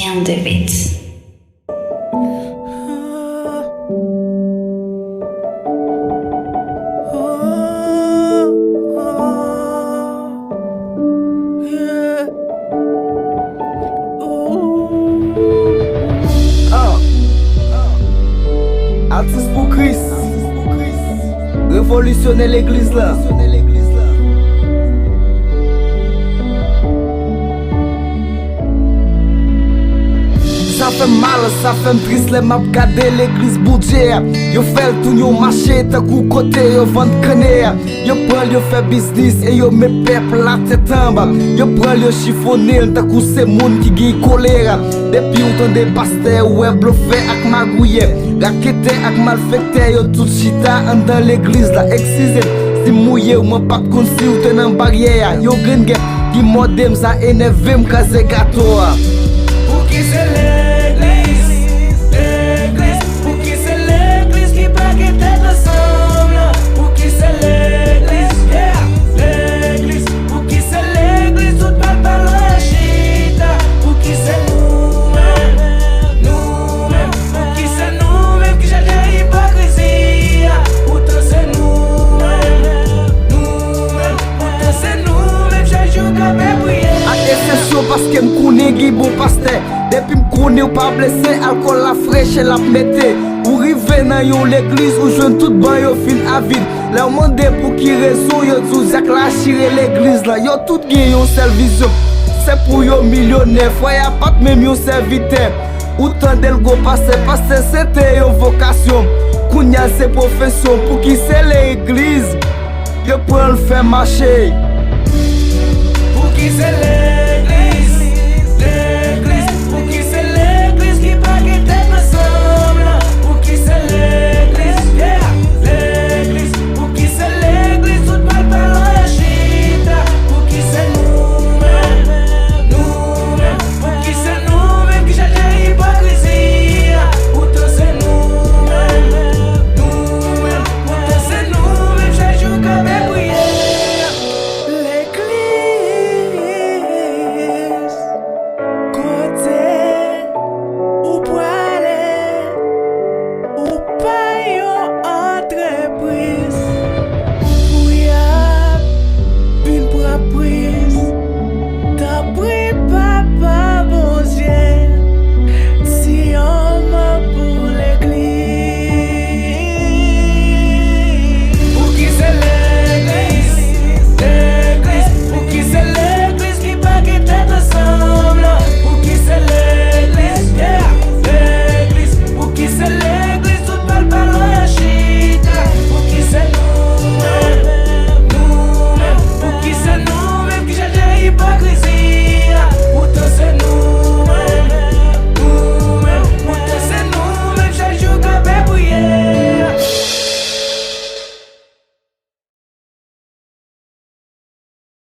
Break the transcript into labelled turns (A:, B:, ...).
A: on the beat.
B: Artiste pour Christ, révolutionner l'église là. Ça fait mal, ça fait triste, les map gade l'église boudjè. Yo fait tout yo marché, ta kou côté yo vend canne. Yo prend yo fait business et yo met peuple la tête en bas. Yo prend yo chiffonner, ta kou c'est moun qui gi choléra. Depuis ou ton de pasteur ouais bluffé ak magouye. Rakete ak malfecté yo tout chita en dans l'église là. Excusez, si mouillé ou m'en pas kon si ou ten en barrière. Yo gren get qui modem ça énervé m'kaze gâteau.
C: Pour qui c'est l'église, pour qui c'est l'église qui pas qui tête ensemble. Pour qui c'est l'église, l'église, pour qui c'est l'église, tout pas par la chita. Pour qui c'est nous-mêmes, pour qui c'est nous-mêmes qui j'ai de l'hypocrisie. Pourtant c'est nous-mêmes, pourtant c'est nous-mêmes, j'ai joué comme un prière.
B: Exception parce que m'koune gi bon pasteur. Depuis m'koune ou pas blessé, alcool la fraîche et la mette. Ou rive nan yon l'église ou jeune tout ban yo fin avide. Là on mande pour qui raison yo dou zak la chire l'église là. Yo tout gen yon seul vision. C'est pour yo millionnaire, fois y'a pas même yon serviteur. Autant d'el go passer, passer c'était yon vocation. Kounya c'est profession, pour qui c'est l'église. Yo pour le faire marcher.
C: Pour qui c'est l'église.